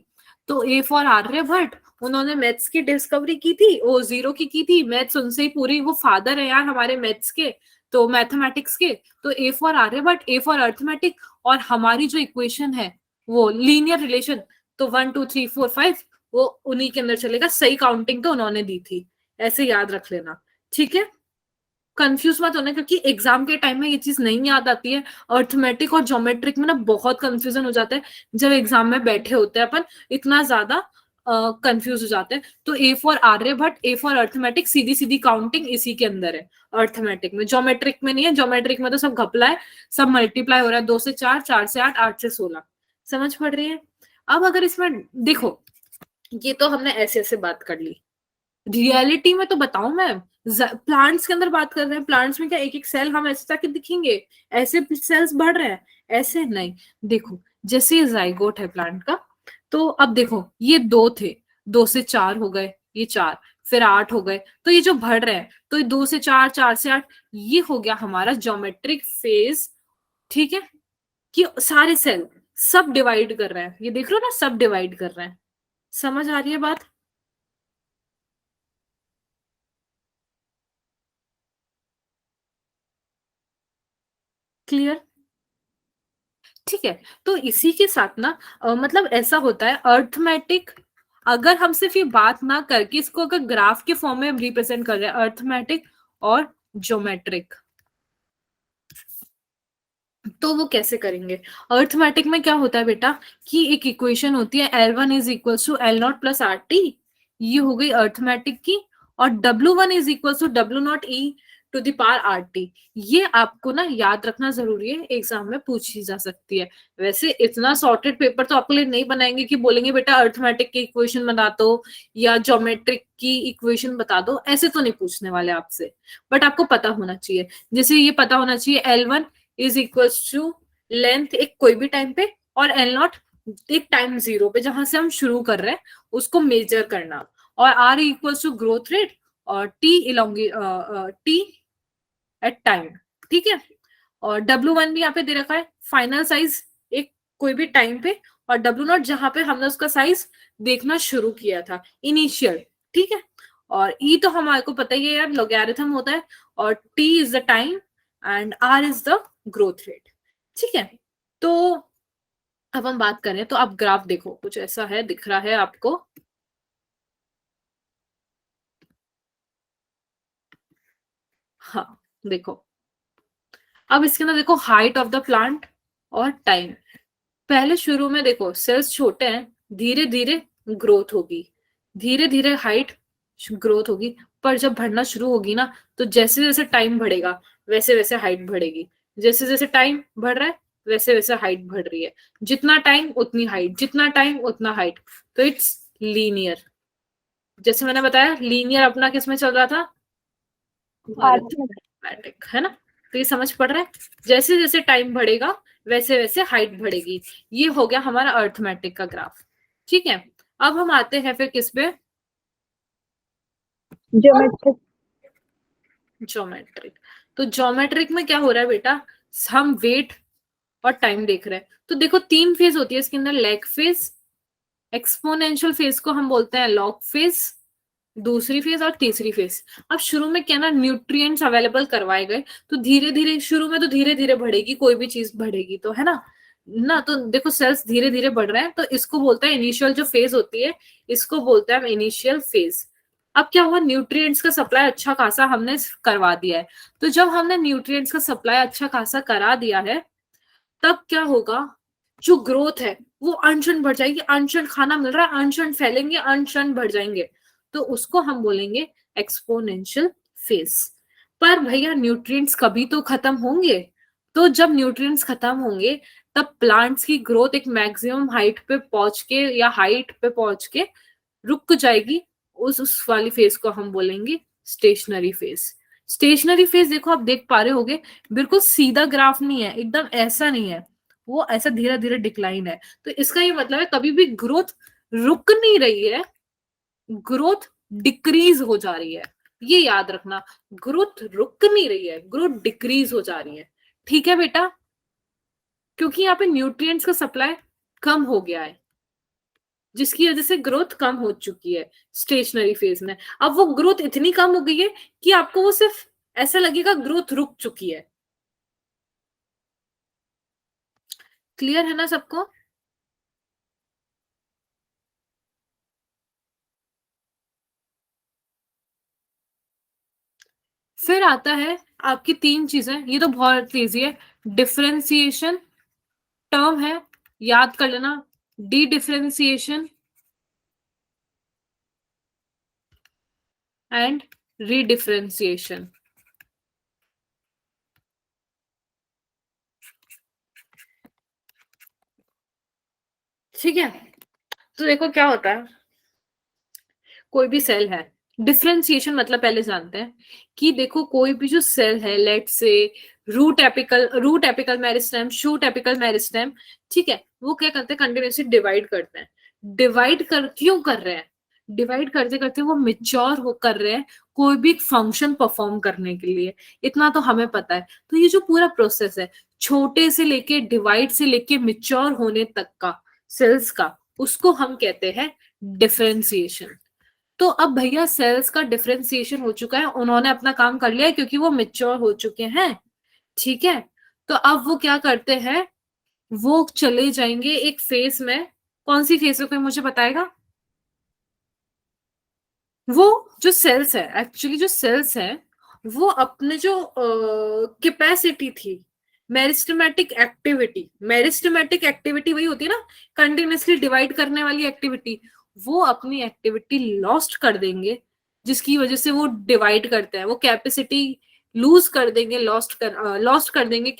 तो ए फॉर आर्यभट्ट, उन्होंने मैथ्स की डिस्कवरी की थी, वो जीरो की थी, मैथ्स उनसे ही पूरी, वो फादर है यार हमारे मैथ्स के, तो मैथमेटिक्स के। तो A for Aryabhatta, A for arithmetic. और हमारी जो इक्वेशन है वो लीनियर रिलेशन, तो 1 2 3 4 5 वो उन्हीं के अंदर चलेगा। सही काउंटिंग तो उन्होंने दी थी, ऐसे याद रख लेना, ठीक है? कंफ्यूज मत होना, क्योंकि एग्जाम के टाइम में ये चीज नहीं याद आती है। अर्थमेटिक और ज्योमेट्रिक में ना बहुत कंफ्यूजन हो जाता है, जब एग्जाम में बैठे होते हैं अपन, इतना ज्यादा कंफ्यूज हो जाते हैं। तो A for Aryabhatta, A for arithmetic, सीधी सीधी काउंटिंग इसी के अंदर है अर्थमेटिक में। ज्योमेट्रिक में नहीं है, ज्योमेट्रिक में तो सब घपला है, सब मल्टीप्लाई हो रहा है, 2 से 4, 4 से 8, 8 से 16। समझ पड़ रही है? अब अगर इसमें देखो, ये तो हमने ऐसे ऐसे बात कर ली। रियलिटी में तो बताऊं मैं, प्लांट्स के अंदर बात कर रहे हैं, प्लांट्स में क्या एक एक सेल हम ऐसे जाके दिखेंगे, ऐसे सेल्स बढ़ रहे हैं? ऐसे नहीं। देखो, जैसे ये जाइगोट है प्लांट का, तो अब देखो ये दो थे, 2 से 4 हो गए, ये चार, फिर 8 हो गए। तो ये जो बढ़ रहे हैं, तो ये 2 से 4, 4 से 8, ये हो गया हमारा ज्योमेट्रिक फेज, ठीक है? कि सारे सेल सब डिवाइड कर रहे हैं, ये देख लो ना, सब डिवाइड कर रहे हैं। समझ आ रही है बात? क्लियर? ठीक है, तो इसी के साथ ना मतलब ऐसा होता है अर्थमेटिक, अगर हम सिर्फ ये बात ना करके इसको अगर ग्राफ के फॉर्म में रिप्रेजेंट कर रहे हैं, अर्थमेटिक और ज्योमेट्रिक, तो वो कैसे करेंगे? अर्थमेटिक में क्या होता है बेटा कि एक इक्वेशन होती है L1 is equal to L0 plus R T, ये हो गई अर्थमेटिक की, और W1 is equal to W0 e to the power R T. ये आपको ना याद रखना जरूरी है, एग्जाम में पूछी जा सकती है। वैसे इतना सॉर्टेड पेपर तो आपके लिए नहीं बनाएंगे कि बोलेंगे बेटा अर्थमेटिक की इक्वेशन बता दो या ज्योमेट्रिक की इक्वेशन बता दो, ऐसे तो नहीं पूछने वाले आपसे, बट आपको पता होना चाहिए। जैसे ये पता होना चाहिए L1 is equal to length एक कोई भी टाइम पे, और L0 एक टाइम जीरो पे जहां से हम शुरू कर रहे हैं उसको मेजर करना, और R equal to growth rate और टी एट टाइम। ठीक है, और W1 भी यहाँ पे दे रखा है, फाइनल साइज एक कोई भी टाइम पे, और W0 जहां पे हमने उसका साइज देखना शुरू किया था, इनिशियल। ठीक है, और E तो हमारे को पता ही है यार, लॉगरिथम होता है, और T is the time and R is the growth rate. ठीक है, तो अब हम बात करें तो आप ग्राफ देखो, कुछ ऐसा है, दिख रहा है आपको? हाँ, देखो, अब इसके अंदर देखो हाइट ऑफ द प्लांट और टाइम। पहले शुरू में देखो सेल्स छोटे हैं, धीरे धीरे ग्रोथ होगी, धीरे धीरे हाइट ग्रोथ होगी, पर जब बढ़ना शुरू होगी ना, तो जैसे जैसे टाइम बढ़ेगा वैसे वैसे हाइट बढ़ेगी, जैसे जैसे टाइम बढ़ रहा है वैसे वैसे हाइट बढ़ रही है, जितना टाइम उतनी हाइट, जितना टाइम उतना हाइट, तो इट्स लीनियर। जैसे मैंने बताया लीनियर अपना किसमें चल रहा था, अरिथमेटिक, है ना? तो ये समझ पड़ रहा है, जैसे जैसे टाइम बढ़ेगा वैसे वैसे हाइट बढ़ेगी। ये हो गया हमारा अर्थमेटिक का ग्राफ। ठीक है, अब हम आते हैं फिर किस पे, ज्योमेट्रिक। ज्योमेट्रिक। तो ज्योमेट्रिक में क्या हो रहा है बेटा, हम वेट और टाइम देख रहे हैं। तो देखो तीन फेज होती है इसके अंदर, लेग फेज, एक्सपोनेंशियल फेज को हम बोलते हैं लॉग फेज, दूसरी फेज और तीसरी फेज। अब शुरू में क्या ना, न्यूट्रिएंट्स अवेलेबल करवाए गए, तो धीरे धीरे शुरू में तो धीरे धीरे बढ़ेगी, कोई भी चीज बढ़ेगी तो, है ना? ना तो देखो सेल्स धीरे धीरे बढ़ रहे हैं, तो इसको बोलते हैं इनिशियल जो फेज होती है, इसको बोलते हैं इनिशियल फेज। अब क्या हुआ, न्यूट्रिएंट्स का सप्लाई अच्छा खासा हमने करवा दिया है। तो जब हमने न्यूट्रिएंट्स का सप्लाई अच्छा खासा करा दिया है, तब क्या होगा, जो ग्रोथ है वो अनशन बढ़ जाएगी, अनशन खाना मिल रहा है, अनशन फैलेंगे, अनशन बढ़ जाएंगे, तो उसको हम बोलेंगे एक्सपोनेंशियल फेज। पर भैया न्यूट्रिएंट्स कभी तो खत्म होंगे, तो जब न्यूट्रिएंट्स खत्म होंगे तब प्लांट्स की ग्रोथ एक मैक्सिमम हाइट पे पहुंच के या हाइट पे पहुंच के रुक जाएगी, उस वाली फेज को हम बोलेंगे स्टेशनरी फेज। स्टेशनरी फेज देखो आप देख पा रहे होगे, बिल्कुल सीधा ग्राफ नहीं है, एकदम ऐसा नहीं है, वो ऐसा धीरे धीरे डिक्लाइन है। तो इसका ये मतलब है कभी भी ग्रोथ रुक नहीं रही है, ग्रोथ डिक्रीज हो जा रही है, ये याद रखना, ग्रोथ रुक नहीं रही है, ग्रोथ डिक्रीज हो जा रही है। ठीक है बेटा, क्योंकि यहाँ पे न्यूट्रिएंट्स का सप्लाई कम हो गया है, जिसकी वजह से ग्रोथ कम हो चुकी है स्टेशनरी फेज में। अब वो ग्रोथ इतनी कम हो गई है कि आपको वो सिर्फ ऐसा लगेगा ग्रोथ रुक चुकी है। क्लियर है ना सबको? फिर आता है आपकी तीन चीजें, ये तो बहुत इजी है, डिफरेंशिएशन टर्म है, याद कर लेना, डी डिफरेंशिएशन एंड रीडिफरेंशिएशन। ठीक है, तो देखो क्या होता है, कोई भी सेल है, डिफरेंशिएशन मतलब पहले जानते हैं कि देखो कोई भी जो सेल है, let's say root apical meristem, shoot apical meristem, ठीक है, वो क्या करते हैं, कंटिन्यूसली डिवाइड करते हैं। डिवाइड कर क्यों कर रहे हैं, डिवाइड करते करते वो मिच्योर हो कर रहे हैं कोई भी फंक्शन परफॉर्म करने के लिए, इतना तो हमें पता है। तो ये जो पूरा प्रोसेस है, छोटे से लेके डिवाइड से लेके मिच्योर होने तक का सेल्स का, उसको हम कहते हैं डिफरेंशिएशन। तो अब भैया सेल्स का डिफरेंशिएशन हो चुका है, उन्होंने अपना काम कर लिया है क्योंकि वो मेच्योर हो चुके हैं। ठीक है, तो अब वो क्या करते हैं, वो चले जाएंगे एक फेज में। कौन सी फेज में, कोई मुझे बताएगा? वो जो सेल्स है, एक्चुअली जो सेल्स है, वो अपने जो कैपेसिटी थी, मेरिस्टेमेटिक एक्टिविटी वही होती है ना, कंटिन्यूअसली डिवाइड करने वाली एक्टिविटी, वो अपनी एक्टिविटी लॉस्ट कर देंगे, जिसकी वजह से वो डिवाइड करते हैं, वो कैपेसिटी लूज कर देंगे, लॉस्ट कर देंगे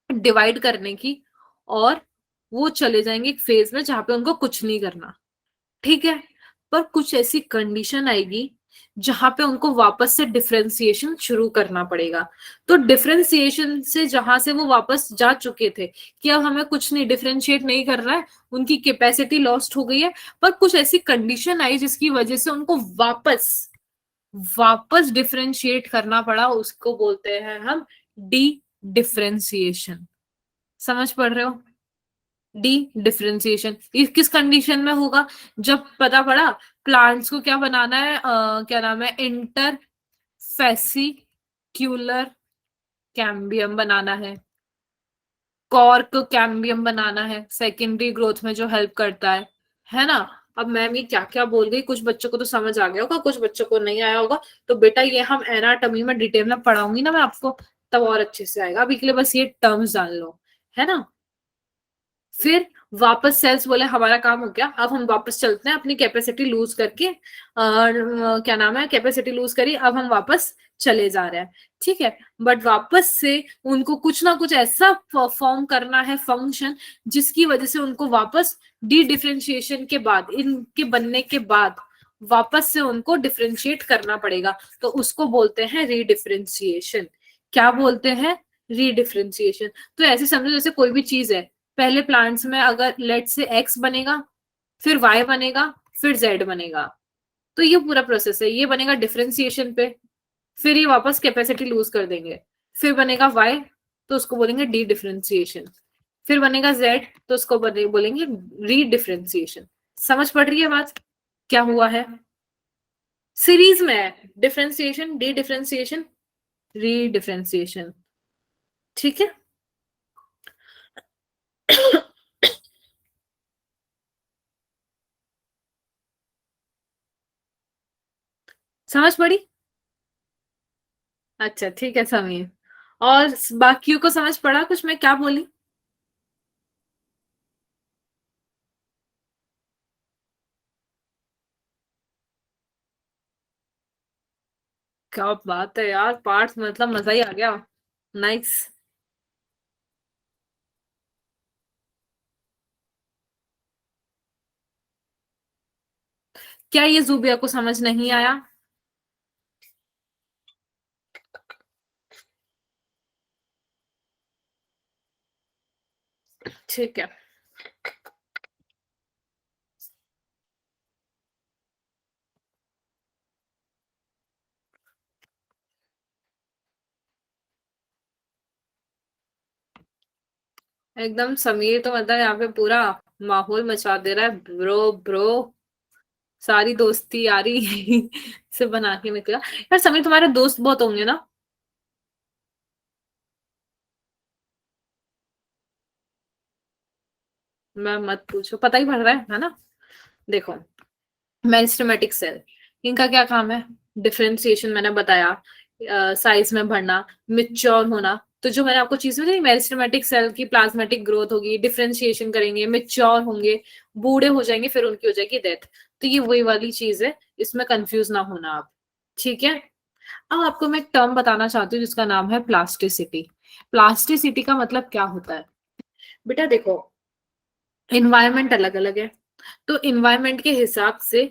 डिवाइड करने की, और वो चले जाएंगे एक फेज में जहां पे उनको कुछ नहीं करना। ठीक है, पर कुछ ऐसी कंडीशन आएगी जहां पे उनको वापस से डिफरेंशिएशन शुरू करना पड़ेगा। तो डिफरेंशिएशन से जहां से वो वापस जा चुके थे कि अब हमें कुछ नहीं डिफरेंशिएट नहीं करना है, उनकी कैपेसिटी लॉस्ट हो गई है, पर कुछ ऐसी कंडीशन आई जिसकी वजह से उनको वापस वापस डिफरेंशिएट करना पड़ा, उसको बोलते हैं हम डी डिफरेंशिएशन। समझ पड़ रहे हो? डी डिफरेंशिएशन किस कंडीशन में होगा? जब पता पड़ा प्लांट्स को क्या बनाना है, क्या नाम है, इंटरफेसिक्यूलर कैम्बियम बनाना कॉर्क कैम्बियम बनाना है, सेकेंडरी ग्रोथ में जो हेल्प करता है ना? अब मैम ये क्या क्या बोल गई, कुछ बच्चों को तो समझ आ गया होगा, कुछ बच्चों को नहीं आया होगा। तो बेटा ये हम एनाटॉमी में डिटेल में पढ़ाऊंगी ना मैं आपको, तब और अच्छे से आएगा। अभी के लिए बस ये टर्म्स जान लो, है ना? फिर वापस सेल्स बोले हमारा काम हो गया, अब हम वापस चलते हैं अपनी कैपेसिटी लूज करके, और क्या नाम है, कैपेसिटी लूज करी, अब हम वापस चले जा रहे हैं। ठीक है, बट वापस से उनको कुछ ना कुछ ऐसा परफॉर्म करना है फंक्शन, जिसकी वजह से उनको वापस डी डिफरेंशिएशन के बाद, इनके बनने के बाद वापस से उनको डिफरेंशिएट करना पड़ेगा, तो उसको बोलते हैं रीडिफरेंशिएशन। क्या बोलते हैं? रीडिफरेंशिएशन। तो ऐसे समझो जैसे कोई भी चीज है, पहले प्लांट्स में अगर लेट से एक्स बनेगा, फिर वाई बनेगा, फिर जेड बनेगा, तो ये पूरा प्रोसेस है। ये बनेगा डिफरेंशिएशन पे, फिर ये वापस कैपेसिटी लूज कर देंगे, फिर बनेगा वाई, तो उसको बोलेंगे डी डिफरेंशिएशन, फिर बनेगा जेड, तो उसको बोलेंगे री डिफरेंशिएशन। समझ पड़ रही है बात क्या हुआ है? सीरीज में है डिफरेंशिएशन, डी डिफरेंशिएशन, री डिफरेंशिएशन। ठीक है। समझ पड़ी? अच्छा ठीक है समीर, और बाकियों को समझ पड़ा कुछ मैं क्या बोली? क्या बात है यार, पार्ट मतलब मजा ही आ गया। नाइस। क्या ये जूबिया को समझ नहीं आया? ठीक है, एकदम समीर तो मतलब यहाँ पे पूरा माहौल मचा दे रहा है, ब्रो ब्रो, सारी दोस्ती यारी से बना के निकला। यार समीर तुम्हारे दोस्त बहुत होंगे ना? मैं मत पूछो, पता ही पड़ रहा है ना? देखो, मेरिस्टेमेटिक सेल, इनका क्या काम है? डिफरेंशिएशन मैंने बताया, साइज में बढ़ना, मिच्योर होना। तो जो मैंने आपको चीज बताई, मेरिस्टेमेटिक सेल की प्लाज्मेटिक ग्रोथ होगी, डिफरेंशिएशन करेंगे, मिच्योर होंगे, बूढ़े हो जाएंगे, फिर उनकी हो जाएगी डेथ। तो ये वही वाली चीज है, इसमें कंफ्यूज ना होना आप। ठीक है। अब आपको मैं एक टर्म बताना चाहती हूँ जिसका नाम है प्लास्टिसिटी। प्लास्टिसिटी का मतलब क्या होता है? बेटा देखो, इन्वायरमेंट अलग अलग है, तो इन्वायरमेंट के हिसाब से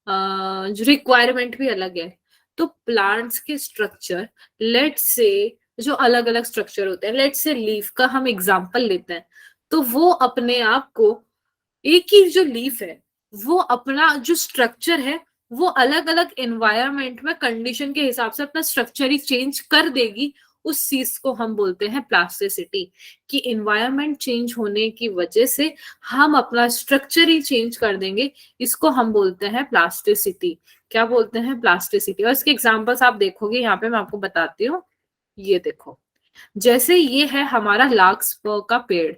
जो रिक्वायरमेंट भी अलग है। तो प्लांट्स के स्ट्रक्चर, लेट से, जो अलग अलग स्ट्रक्चर होते हैं, लेट से लीफ का हम एग्जांपल लेते हैं, तो वो अपने आप को, एक ही जो लीफ है, वो अपना जो स्ट्रक्चर है, वो अलग अलग एनवायरनमेंट में कंडीशन के हिसाब से अपना स्ट्रक्चर ही चेंज कर देगी। उस चीज को हम बोलते हैं प्लास्टिसिटी, कि एनवायरनमेंट चेंज होने की वजह से हम अपना स्ट्रक्चर ही चेंज कर देंगे। इसको हम बोलते हैं प्लास्टिसिटी। क्या बोलते हैं? प्लास्टिसिटी। और इसके एग्जांपल्स आप देखोगे यहाँ पे, मैं आपको बताती हूँ। ये देखो, जैसे ये है हमारा लार्कस्पर का पेड़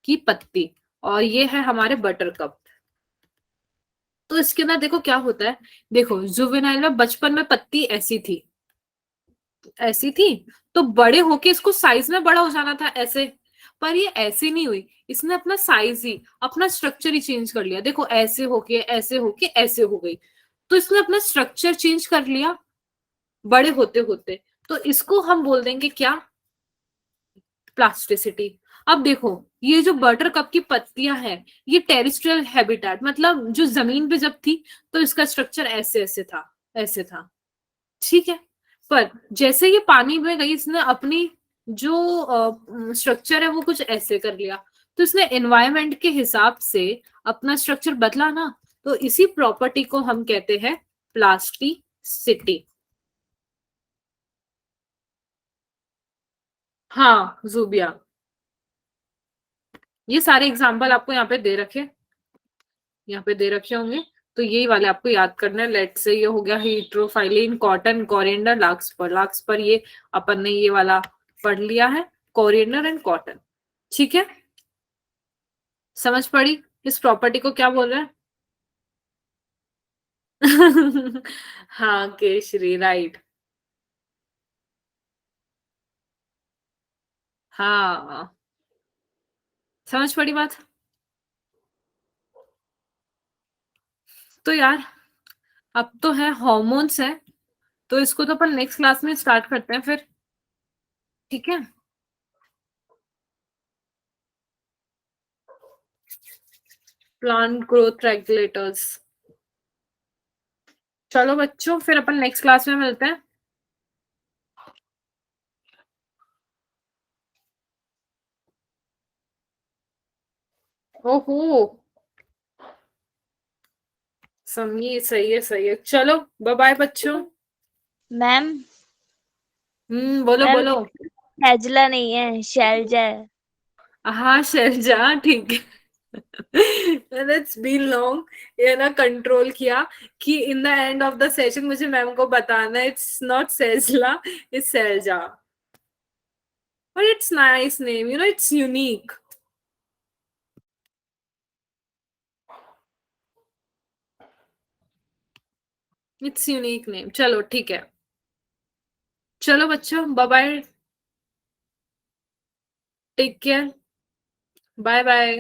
की पत्ती और ये है हमारे बटरकप। तो इसके अंदर देखो क्या होता है, देखो जुवेनाइल में बचपन में पत्ती ऐसी थी, तो बड़े होके इसको साइज में बड़ा हो जाना था ऐसे, पर ये ऐसे नहीं हुई, इसने अपना साइज ही, अपना स्ट्रक्चर ही चेंज कर लिया। देखो ऐसे होके ऐसे हो गई, तो इसने अपना स्ट्रक्चर चेंज कर लिया बड़े होते होते। तो इसको हम बोल देंगे क्या, प्लास्टिसिटी। अब देखो ये जो बटर कप की पत्तियां हैं, ये टेरिस्ट्रियल हैबिटेट, मतलब जो जमीन पे जब थी तो इसका स्ट्रक्चर ऐसे था, ठीक है। पर जैसे ये पानी में गई, इसने अपनी जो स्ट्रक्चर है वो कुछ ऐसे कर लिया, तो इसने एनवायरमेंट के हिसाब से अपना स्ट्रक्चर बदला ना, तो इसी प्रॉपर्टी को हम कहते हैं प्लास्टिसिटी। हाँ जूबिया, ये सारे एग्जाम्पल आपको यहाँ पे दे रखे, यहाँ पे दे रखे होंगे, तो यही वाले आपको याद करना है। लेट से ये हो गया हीट्रोफाइलिन, कॉटन, कोरिएंडर, लार्कस्पर। लार्कस्पर ये अपन ने ये वाला पढ़ लिया है, कोरिएंडर एंड कॉटन, ठीक है। समझ पड़ी इस प्रॉपर्टी को क्या बोल रहे हैं? हाँ केशरी, राइट। हाँ समझ पड़ी बात। तो यार अब तो है हॉर्मोन्स है, तो इसको तो अपन नेक्स्ट क्लास में स्टार्ट करते हैं फिर, ठीक है। Plant growth regulators. चलो बच्चों फिर अपन नेक्स्ट क्लास में मिलते हैं। ओहो, समझी, सही है, चलो बाय बाय बच्चों। मैम, बोलो मैम बोलो। हैजला नहीं है, शैलजा है। हाँ शैलजा, ठीक है। इट्स बीन लॉन्ग, ये ना कंट्रोल किया कि in the end of the session मुझे मैम को बताना it's not Sejla, it's Shailaja, but it's nice name, it's unique. It's unique name. चलो ठीक है, चलो बच्चों bye bye, take care, bye bye.